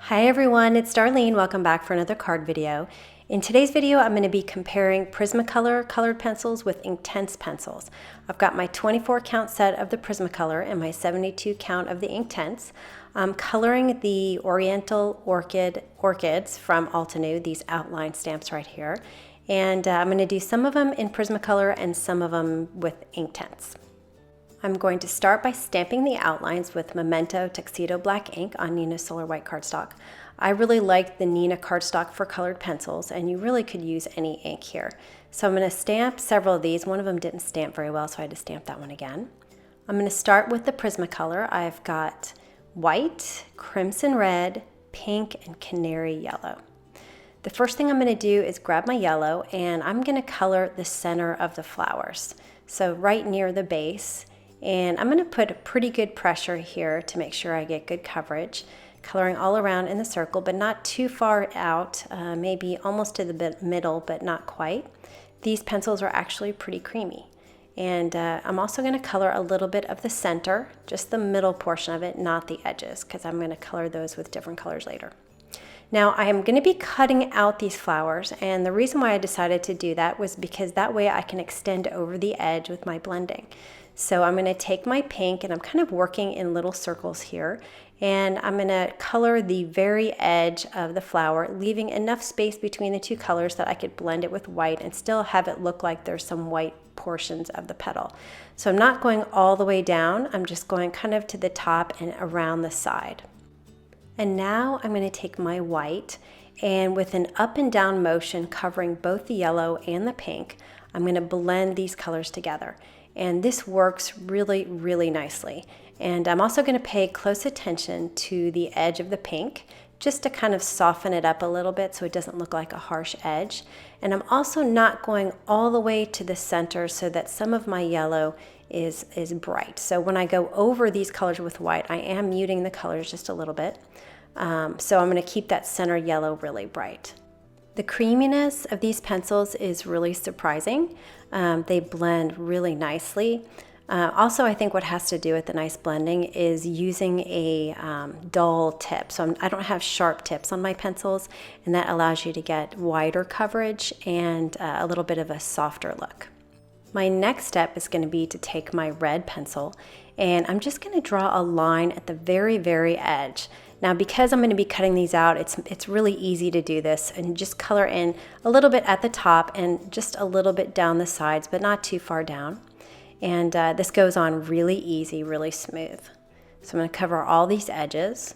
Hi everyone, it's Darlene. Welcome back for another card video. In today's video, I'm going to be comparing Prismacolor colored pencils with Inktense pencils. I've got my 24 count set of the Prismacolor and my 72 count of the Inktense. I'm coloring the Oriental orchids from Altenew, these outline stamps right here. And I'm going to do some of them in Prismacolor and some of them with Inktense. I'm going to start by stamping the outlines with Memento Tuxedo Black ink on Nina Solar White cardstock. I really like the Nina cardstock for colored pencils, and you really could use any ink here. So I'm going to stamp several of these. One of them didn't stamp very well, so I had to stamp that one again. I'm going to start with the Prismacolor. I've got white, crimson red, pink, and canary yellow. The first thing I'm going to do is grab my yellow, and I'm going to color the center of the flowers. So right near the base. And I'm going to put a pretty good pressure here to make sure I get good coverage, coloring all around in the circle, but not too far out, maybe almost to the middle, but not quite. These pencils are actually pretty creamy. And I'm also going to color a little bit of the center, just the middle portion of it, not the edges, because I'm going to color those with different colors later. Now I am going to be cutting out these flowers, and the reason why I decided to do that was because that way I can extend over the edge with my blending. So I'm going to take my pink, and I'm kind of working in little circles here, and I'm going to color the very edge of the flower, leaving enough space between the two colors that I could blend it with white and still have it look like there's some white portions of the petal. So I'm not going all the way down, I'm just going kind of to the top and around the side. And now I'm going to take my white, and with an up and down motion covering both the yellow and the pink, I'm going to blend these colors together. And this works really, really nicely. And I'm also going to pay close attention to the edge of the pink, just to kind of soften it up a little bit so it doesn't look like a harsh edge. And I'm also not going all the way to the center so that some of my yellow is bright. So when I go over these colors with white, I am muting the colors just a little bit. So I'm going to keep that center yellow really bright. The creaminess of these pencils is really surprising. They blend really nicely. Also, I think what has to do with the nice blending is using a dull tip. So I don't have sharp tips on my pencils, and that allows you to get wider coverage and a little bit of a softer look. My next step is going to be to take my red pencil, and I'm just going to draw a line at the very, very edge. Now, because I'm going to be cutting these out, it's really easy to do this and just color in a little bit at the top and just a little bit down the sides, but not too far down. And this goes on really easy, really smooth. So I'm going to cover all these edges.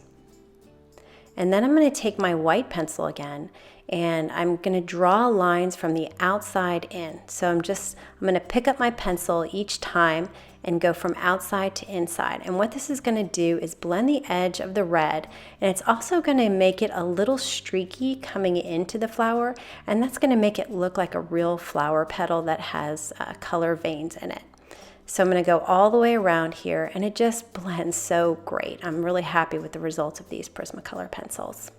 And then I'm going to take my white pencil again, and I'm going to draw lines from the outside in. So I'm going to pick up my pencil each time and go from outside to inside. And what this is going to do is blend the edge of the red, and it's also going to make it a little streaky coming into the flower, and that's going to make it look like a real flower petal that has color veins in it. So I'm going to go all the way around here, and it just blends so great. I'm really happy with the results of these Prismacolor pencils.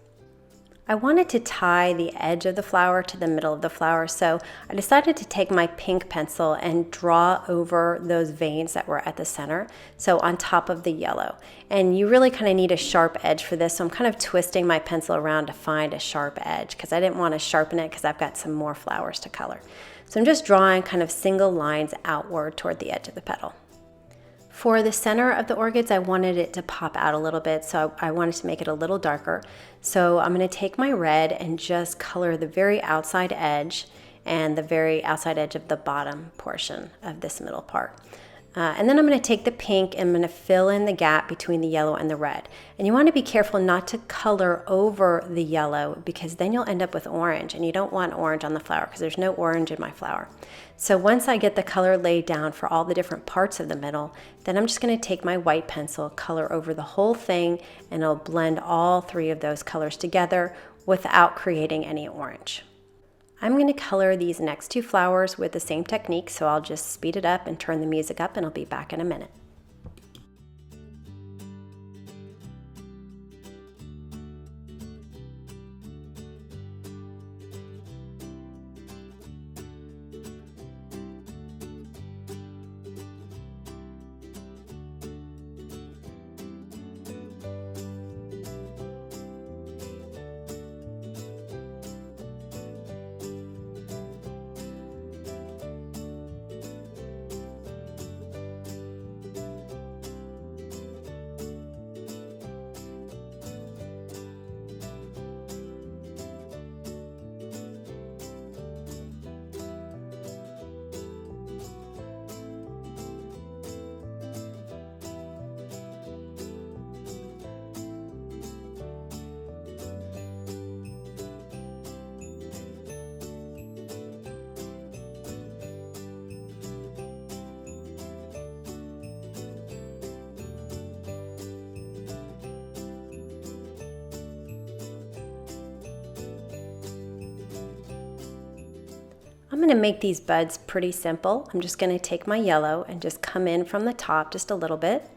I wanted to tie the edge of the flower to the middle of the flower, so I decided to take my pink pencil and draw over those veins that were at the center, so on top of the yellow. And you really kind of need a sharp edge for this, so I'm kind of twisting my pencil around to find a sharp edge because I didn't want to sharpen it because I've got some more flowers to color. So I'm just drawing kind of single lines outward toward the edge of the petal. For the center of the orchids, I wanted it to pop out a little bit, so I wanted to make it a little darker. So I'm going to take my red and just color the very outside edge and the very outside edge of the bottom portion of this middle part. And then I'm going to take the pink and I'm going to fill in the gap between the yellow and the red. And you want to be careful not to color over the yellow because then you'll end up with orange, and you don't want orange on the flower because there's no orange in my flower. So once I get the color laid down for all the different parts of the middle, then I'm just going to take my white pencil, color over the whole thing, and I'll blend all three of those colors together without creating any orange. I'm going to color these next two flowers with the same technique, so I'll just speed it up and turn the music up, and I'll be back in a minute. I'm going to make these buds pretty simple. I'm just going to take my yellow and just come in from the top just a little bit,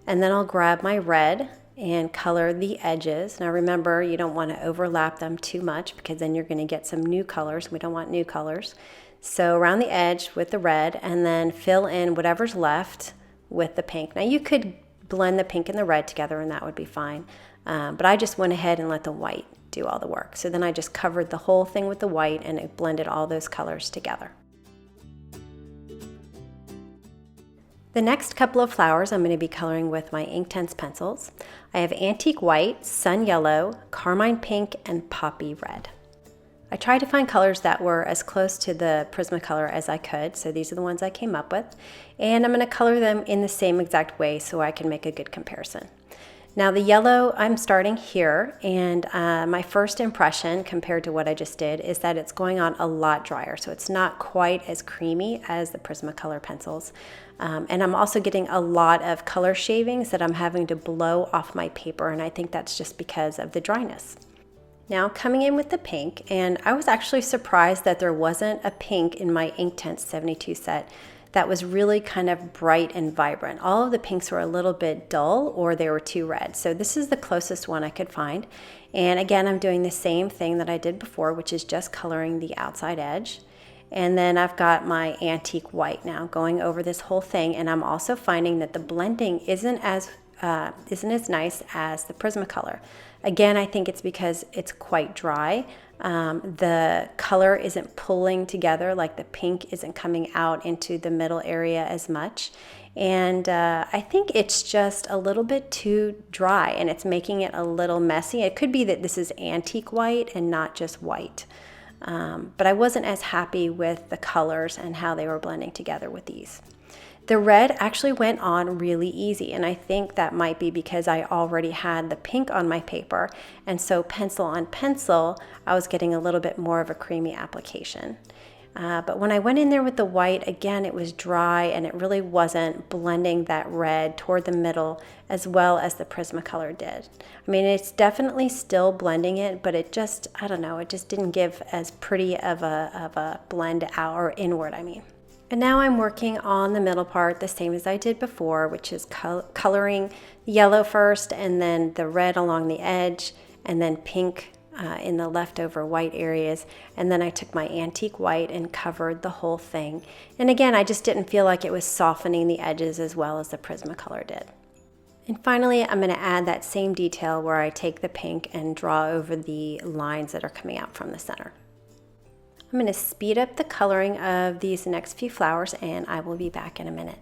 and then I'll grab my red and color the edges. Now remember, you don't want to overlap them too much because then you're going to get some new colors. We don't want new colors. So around the edge with the red, and then fill in whatever's left with the pink. Now you could blend the pink and the red together and that would be fine, but I just went ahead and let the white do all the work. So then I just covered the whole thing with the white and it blended all those colors together. The next couple of flowers I'm going to be coloring with my Inktense pencils. I have antique white, sun yellow, carmine pink, and poppy red. I tried to find colors that were as close to the Prismacolor as I could, so these are the ones I came up with, and I'm going to color them in the same exact way so I can make a good comparison. Now the yellow, I'm starting here, and my first impression compared to what I just did is that it's going on a lot drier, so it's not quite as creamy as the Prismacolor pencils. And I'm also getting a lot of color shavings that I'm having to blow off my paper, and I think that's just because of the dryness. Now coming in with the pink, and I was actually surprised that there wasn't a pink in my Inktense 72 set that was really kind of bright and vibrant. All of the pinks were a little bit dull or they were too red. So this is the closest one I could find. And again, I'm doing the same thing that I did before, which is just coloring the outside edge. And then I've got my antique white now going over this whole thing, and I'm also finding that the blending isn't as nice as the Prismacolor. Again, I think it's because it's quite dry. The color isn't pulling together, like the pink isn't coming out into the middle area as much. And I think it's just a little bit too dry and it's making it a little messy. It could be that this is antique white and not just white. But I wasn't as happy with the colors and how they were blending together with these. The red actually went on really easy, and I think that might be because I already had the pink on my paper, and so pencil on pencil, I was getting a little bit more of a creamy application. But when I went in there with the white, again, it was dry and it really wasn't blending that red toward the middle as well as the Prismacolor did. I mean, it's definitely still blending it, but it just, I don't know, it just didn't give as pretty of a blend out, or inward, I mean. And now I'm working on the middle part the same as I did before, which is coloring yellow first and then the red along the edge and then pink in the leftover white areas. And then I took my antique white and covered the whole thing. And again, I just didn't feel like it was softening the edges as well as the Prismacolor did. And finally, I'm going to add that same detail where I take the pink and draw over the lines that are coming out from the center. I'm going to speed up the coloring of these next few flowers and I will be back in a minute.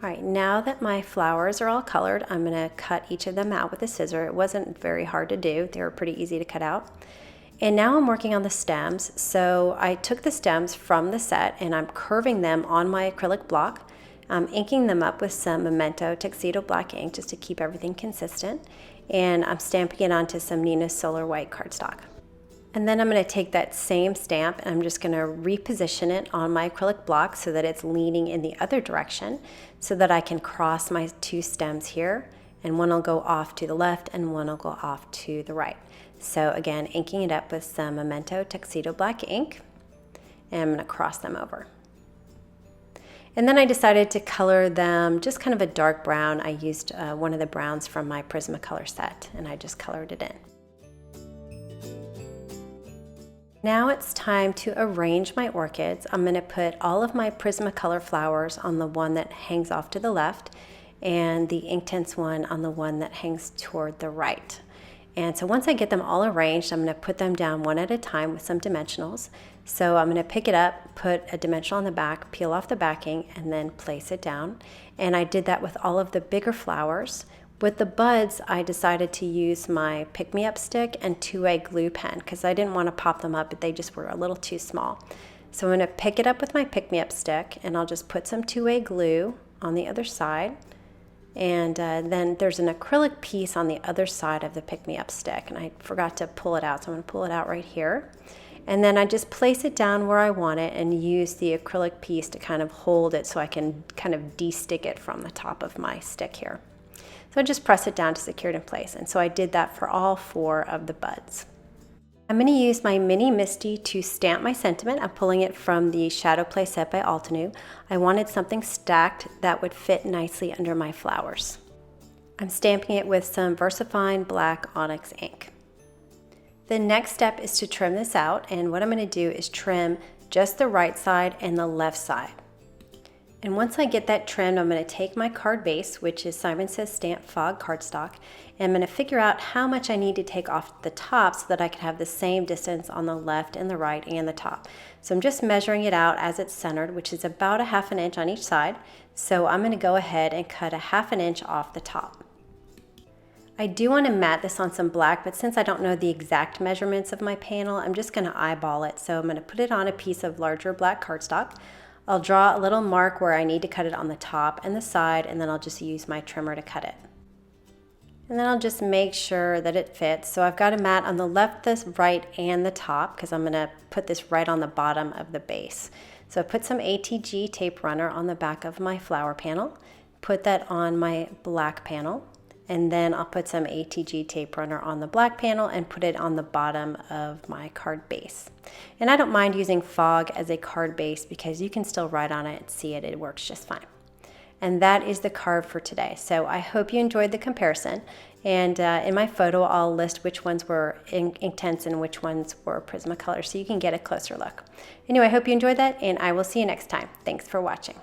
All right, now that my flowers are all colored, I'm going to cut each of them out with a scissor. It wasn't very hard to do. They were pretty easy to cut out. And now I'm working on the stems. So I took the stems from the set and I'm curving them on my acrylic block. I'm inking them up with some Memento Tuxedo black ink just to keep everything consistent. And I'm stamping it onto some Nina's Solar White cardstock. And then I'm going to take that same stamp and I'm just going to reposition it on my acrylic block so that it's leaning in the other direction so that I can cross my two stems here, and one will go off to the left and one will go off to the right. So again, inking it up with some Memento Tuxedo black ink, and I'm going to cross them over. And then I decided to color them just kind of a dark brown. I used one of the browns from my Prismacolor set and I just colored it in. Now it's time to arrange my orchids. I'm going to put all of my Prismacolor flowers on the one that hangs off to the left and the Inktense one on the one that hangs toward the right. And so once I get them all arranged, I'm going to put them down one at a time with some dimensionals. So I'm going to pick it up, put a dimensional on the back, peel off the backing, and then place it down. And I did that with all of the bigger flowers. With the buds, I decided to use my pick-me-up stick and 2A glue pen because I didn't want to pop them up, but they just were a little too small. So I'm going to pick it up with my pick-me-up stick, and I'll just put some 2A glue on the other side. And then there's an acrylic piece on the other side of the pick-me-up stick, and I forgot to pull it out, so I'm going to pull it out right here. And then I just place it down where I want it and use the acrylic piece to kind of hold it so I can kind of de-stick it from the top of my stick here. So I just press it down to secure it in place, and so I did that for all 4 of the buds. I'm going to use my mini Misty to stamp my sentiment. I'm pulling it from the Shadow Play set by Altenew. I wanted something stacked that would fit nicely under my flowers. I'm stamping it with some versafine black onyx ink. The next step is to trim this out, and what I'm going to do is trim just the right side and the left side. And once I get that trimmed, I'm going to take my card base, which is Simon Says Stamp Fog cardstock, and I'm going to figure out how much I need to take off the top so that I can have the same distance on the left and the right and the top. So I'm just measuring it out as it's centered, which is about a 1/2 inch on each side. So I'm going to go ahead and cut a 1/2 inch off the top. I do want to mat this on some black, but since I don't know the exact measurements of my panel, I'm just going to eyeball it. So I'm going to put it on a piece of larger black cardstock. I'll draw a little mark where I need to cut it on the top and the side, and then I'll just use my trimmer to cut it. And then I'll just make sure that it fits. So I've got a mat on the left, the right, and the top because I'm going to put this right on the bottom of the base. So I put some ATG tape runner on the back of my flower panel, put that on my black panel, and then I'll put some ATG tape runner on the black panel and put it on the bottom of my card base. And I don't mind using fog as a card base because you can still write on it and see it. It works just fine. And that is the card for today. So I hope you enjoyed the comparison. And in my photo, I'll list which ones were Inktense and which ones were Prismacolor so you can get a closer look. Anyway, I hope you enjoyed that, and I will see you next time. Thanks for watching.